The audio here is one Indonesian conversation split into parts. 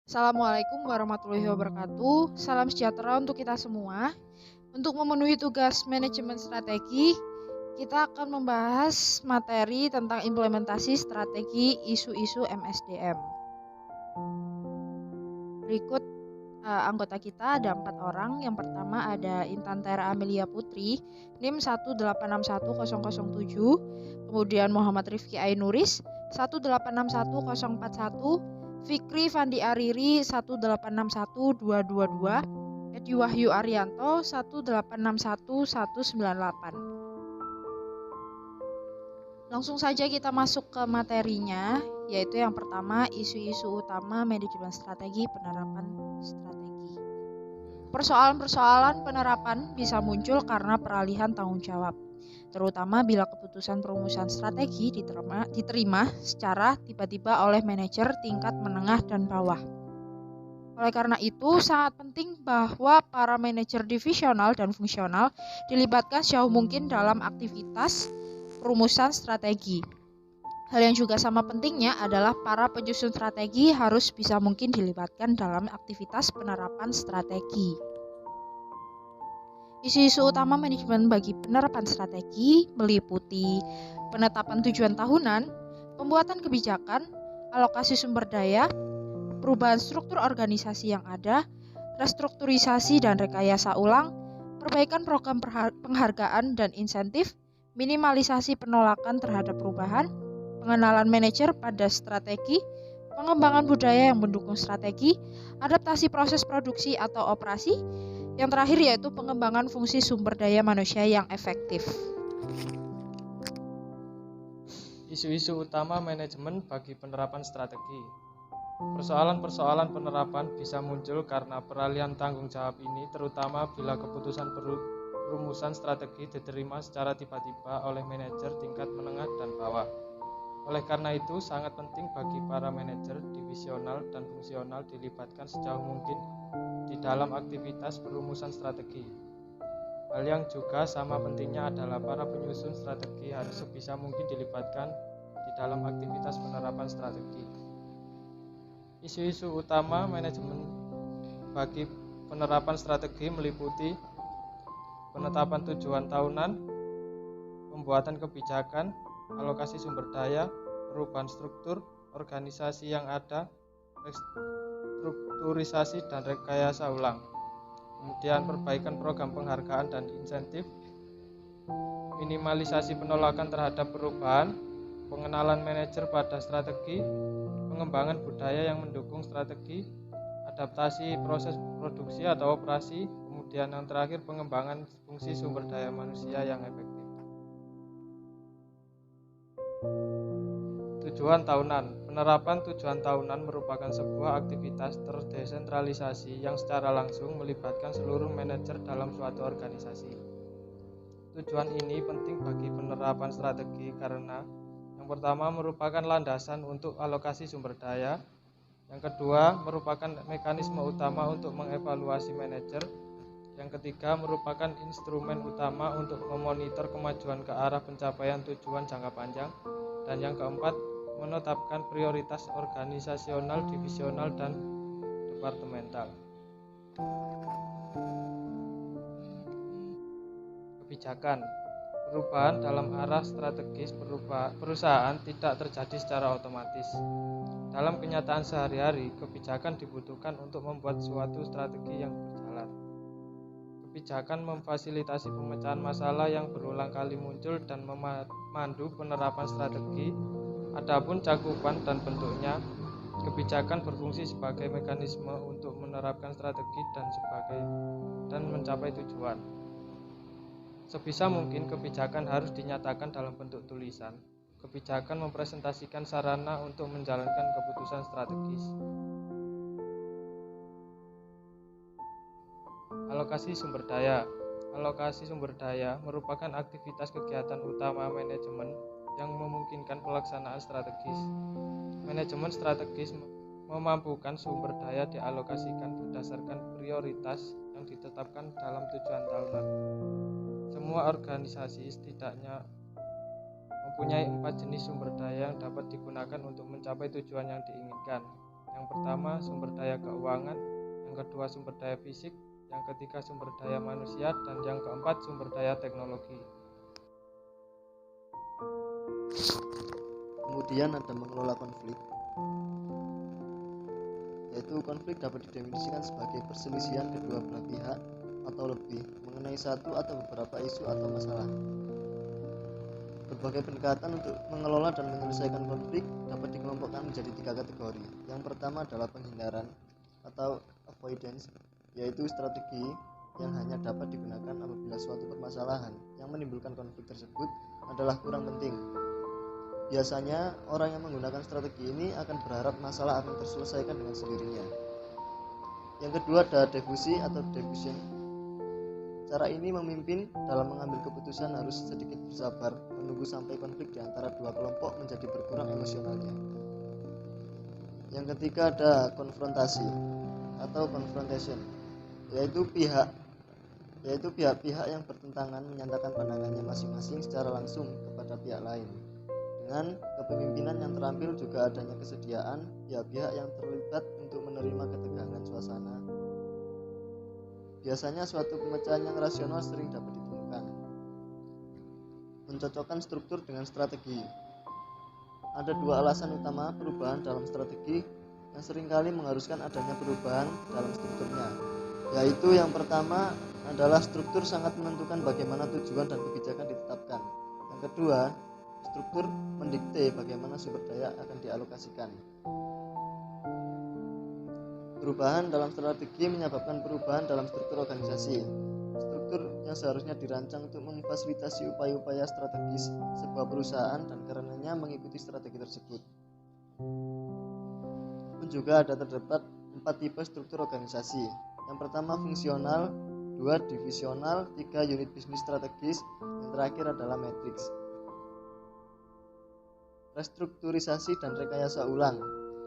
Assalamualaikum warahmatullahi wabarakatuh. Salam sejahtera untuk kita semua. Untuk memenuhi tugas manajemen strategi, kita akan membahas materi tentang implementasi strategi isu-isu MSDM. Berikut anggota kita ada 4 orang. Yang pertama ada Intan Tera Amelia Putri, NIM 1861007. Kemudian Muhammad Rifki Ainuris 1861041. Fikri Fandi Ariri 1861222. Edi Wahyu Arianto 1861198. Langsung saja kita masuk ke materinya, yaitu yang pertama isu-isu utama manajemen strategi penerapan strategi. Persoalan-persoalan penerapan bisa muncul karena peralihan tanggung jawab, terutama bila keputusan perumusan strategi diterima secara tiba-tiba oleh manajer tingkat menengah dan bawah. Oleh karena itu, sangat penting bahwa para manajer divisional dan fungsional dilibatkan sejauh mungkin dalam aktivitas perumusan strategi. Hal yang juga sama pentingnya adalah para penyusun strategi harus bisa mungkin dilibatkan dalam aktivitas penerapan strategi. Isu-isu utama manajemen bagi penerapan strategi meliputi penetapan tujuan tahunan, pembuatan kebijakan, alokasi sumber daya, perubahan struktur organisasi yang ada, restrukturisasi dan rekayasa ulang, perbaikan program penghargaan dan insentif, minimalisasi penolakan terhadap perubahan, pengenalan manajer pada strategi, pengembangan budaya yang mendukung strategi, adaptasi proses produksi atau operasi, yang terakhir yaitu pengembangan fungsi sumber daya manusia yang efektif. Isu-isu utama manajemen bagi penerapan strategi. Persoalan-persoalan penerapan bisa muncul karena peralihan tanggung jawab ini, terutama bila keputusan perumusan strategi diterima secara tiba-tiba oleh manajer tingkat menengah dan bawah. Oleh karena itu, sangat penting bagi para manajer divisional dan fungsional dilibatkan sejauh mungkin di dalam aktivitas perumusan strategi. Hal yang juga sama pentingnya adalah para penyusun strategi harus sebisa mungkin dilibatkan di dalam aktivitas penerapan strategi. Isu-isu utama manajemen bagi penerapan strategi meliputi penetapan tujuan tahunan, pembuatan kebijakan, alokasi sumber daya, perubahan struktur organisasi yang ada, restrukturisasi dan rekayasa ulang, kemudian perbaikan program penghargaan dan insentif, minimalisasi penolakan terhadap perubahan, pengenalan manajer pada strategi, pengembangan budaya yang mendukung strategi, adaptasi proses produksi atau operasi, kemudian yang terakhir pengembangan fungsi sumber daya manusia yang efektif. Tujuan tahunan. Penerapan tujuan tahunan merupakan sebuah aktivitas terdesentralisasi yang secara langsung melibatkan seluruh manajer dalam suatu organisasi. Tujuan ini penting bagi penerapan strategi karena yang pertama merupakan landasan untuk alokasi sumber daya, yang kedua merupakan mekanisme utama untuk mengevaluasi manajer, yang ketiga merupakan instrumen utama untuk memonitor kemajuan ke arah pencapaian tujuan jangka panjang, dan yang keempat menetapkan prioritas organisasional, divisional, dan departemental. Kebijakan. Perubahan dalam arah strategis perusahaan tidak terjadi secara otomatis. Dalam kenyataan sehari-hari, kebijakan dibutuhkan untuk membuat suatu strategi yang berjalan. Kebijakan memfasilitasi pemecahan masalah yang berulang kali muncul dan memandu penerapan strategi. Adapun cakupan dan bentuknya, kebijakan berfungsi sebagai mekanisme untuk menerapkan strategi dan mencapai tujuan. Sebisa mungkin kebijakan harus dinyatakan dalam bentuk tulisan. Kebijakan mempresentasikan sarana untuk menjalankan keputusan strategis. Alokasi sumber daya. Alokasi sumber daya merupakan aktivitas kegiatan utama manajemen yang memungkinkan pelaksanaan strategis. Manajemen strategis memampukan sumber daya dialokasikan berdasarkan prioritas yang ditetapkan dalam tujuan tahunan. Semua organisasi setidaknya mempunyai 4 jenis sumber daya yang dapat digunakan untuk mencapai tujuan yang diinginkan, Yang pertama sumber daya keuangan, yang kedua sumber daya fisik, yang ketiga sumber daya manusia, dan yang keempat sumber daya teknologi. Kemudian ada mengelola konflik, yaitu konflik dapat didefinisikan sebagai perselisihan kedua belah pihak atau lebih mengenai satu atau beberapa isu atau masalah. Berbagai pendekatan untuk mengelola dan menyelesaikan konflik dapat dikelompokkan menjadi 3 kategori. Yang pertama adalah penghindaran atau avoidance, yaitu strategi yang hanya dapat digunakan apabila suatu permasalahan yang menimbulkan konflik tersebut adalah kurang penting. Biasanya orang yang menggunakan strategi ini akan berharap masalah akan terselesaikan dengan sendirinya. Yang kedua ada diffusi atau diffusion. Cara ini memimpin dalam mengambil keputusan harus sedikit bersabar, menunggu sampai konflik di antara dua kelompok menjadi berkurang emosionalnya. Yang ketiga ada konfrontasi atau confrontation, yaitu pihak-pihak yang bertentangan menyatakan pandangannya masing-masing secara langsung kepada pihak lain. Dengan kepemimpinan yang terampil juga adanya kesediaan pihak-pihak yang terlibat untuk menerima ketegangan suasana. Biasanya suatu pemecahan yang rasional sering dapat ditemukan. Mencocokkan struktur dengan strategi. Ada 2 alasan utama perubahan dalam strategi yang seringkali mengharuskan adanya perubahan dalam strukturnya, yaitu yang pertama adalah struktur sangat menentukan bagaimana tujuan dan kebijakan ditetapkan. Yang kedua, struktur mendikte bagaimana sumber daya akan dialokasikan. Perubahan dalam strategi menyebabkan perubahan dalam struktur organisasi. Struktur yang seharusnya dirancang untuk memfasilitasi upaya-upaya strategis sebuah perusahaan dan karenanya mengikuti strategi tersebut. Pun juga terdapat 4 tipe struktur organisasi. Yang pertama fungsional, 2 divisional, 3 unit bisnis strategis, yang terakhir adalah matriks. Restrukturisasi dan rekayasa ulang.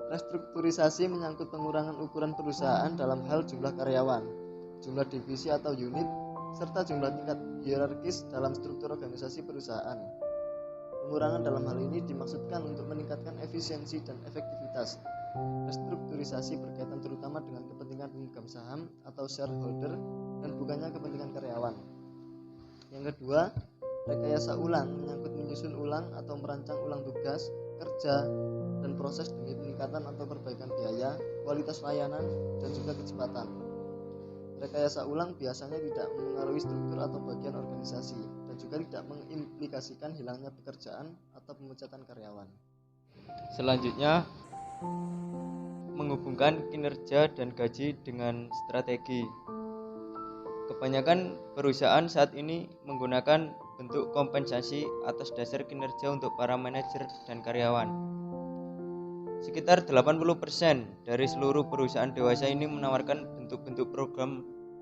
Restrukturisasi menyangkut pengurangan ukuran perusahaan dalam hal jumlah karyawan, jumlah divisi atau unit, serta jumlah tingkat hierarkis dalam struktur organisasi perusahaan. Pengurangan dalam hal ini dimaksudkan untuk meningkatkan efisiensi dan efektivitas. Restrukturisasi berkaitan terutama dengan kepentingan pemegang saham atau shareholder dan bukannya kepentingan karyawan. Yang kedua, rekayasa ulang menyangkut menyusun ulang atau merancang ulang tugas, kerja, dan proses demi peningkatan atau perbaikan biaya, kualitas layanan, dan juga kecepatan. Rekayasa ulang biasanya tidak mengaruhi struktur atau bagian organisasi dan juga tidak mengimplikasikan hilangnya pekerjaan atau pemecatan karyawan. Selanjutnya, menghubungkan kinerja dan gaji dengan strategi. Kebanyakan perusahaan saat ini menggunakan bentuk kompensasi atas dasar kinerja untuk para manajer dan karyawan. Sekitar 80% dari seluruh perusahaan dewasa ini menawarkan bentuk-bentuk program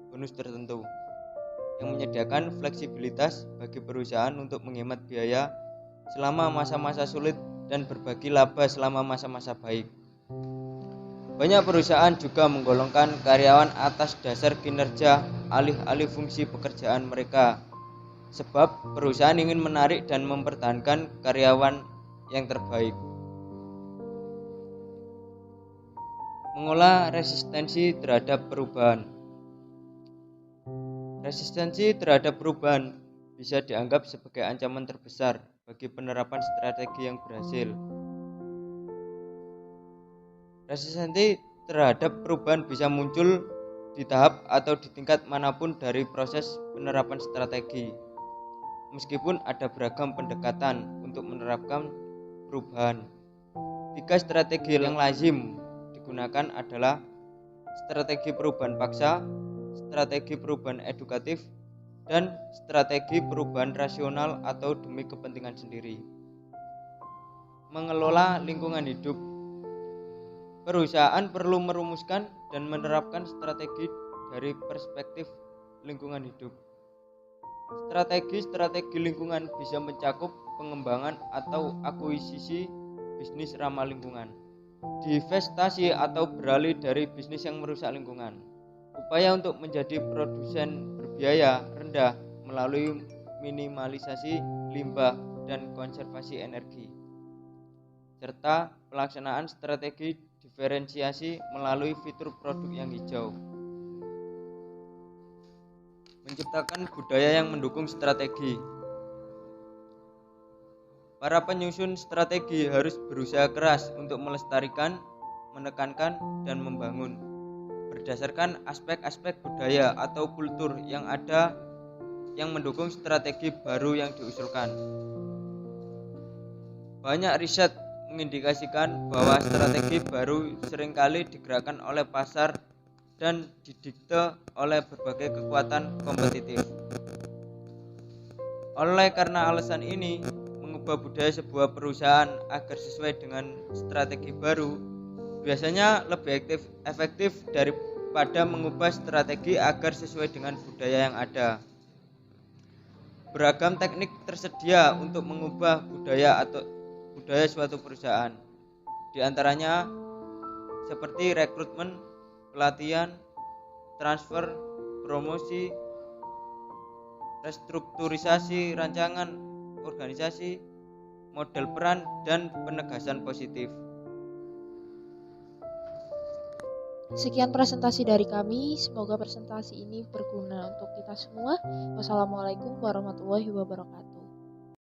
bonus tertentu yang menyediakan fleksibilitas bagi perusahaan untuk menghemat biaya selama masa-masa sulit dan berbagi laba selama masa-masa baik. Banyak perusahaan juga menggolongkan karyawan atas dasar kinerja alih-alih fungsi pekerjaan mereka, sebab perusahaan ingin menarik dan mempertahankan karyawan yang terbaik. Mengolah resistensi terhadap perubahan. Resistensi terhadap perubahan bisa dianggap sebagai ancaman terbesar bagi penerapan strategi yang berhasil. Resistensi terhadap perubahan bisa muncul di tahap atau di tingkat manapun dari proses penerapan strategi. Meskipun ada beragam pendekatan untuk menerapkan perubahan. 3 strategi yang lazim digunakan adalah strategi perubahan paksa, strategi perubahan edukatif, dan strategi perubahan rasional atau demi kepentingan sendiri. Mengelola lingkungan hidup. Perusahaan perlu merumuskan dan menerapkan strategi dari perspektif lingkungan hidup. Strategi lingkungan bisa mencakup pengembangan atau akuisisi bisnis ramah lingkungan, divestasi atau beralih dari bisnis yang merusak lingkungan, upaya untuk menjadi produsen berbiaya rendah melalui minimalisasi limbah dan konservasi energi, serta pelaksanaan strategi diferensiasi melalui fitur produk yang hijau. Menciptakan budaya yang mendukung strategi. Para penyusun strategi harus berusaha keras untuk melestarikan, menekankan, dan membangun berdasarkan aspek-aspek budaya atau kultur yang ada yang mendukung strategi baru yang diusulkan. Banyak riset mengindikasikan bahwa strategi baru seringkali digerakkan oleh pasar dan didikte oleh berbagai kekuatan kompetitif. Oleh karena alasan ini, mengubah budaya sebuah perusahaan agar sesuai dengan strategi baru biasanya lebih efektif daripada mengubah strategi agar sesuai dengan budaya yang ada. Beragam teknik tersedia untuk mengubah budaya suatu perusahaan. Di antaranya seperti rekrutmen, pelatihan, transfer, promosi, restrukturisasi rancangan organisasi, model peran, dan penegasan positif. Sekian presentasi dari kami, semoga presentasi ini berguna untuk kita semua. Wassalamualaikum warahmatullahi wabarakatuh.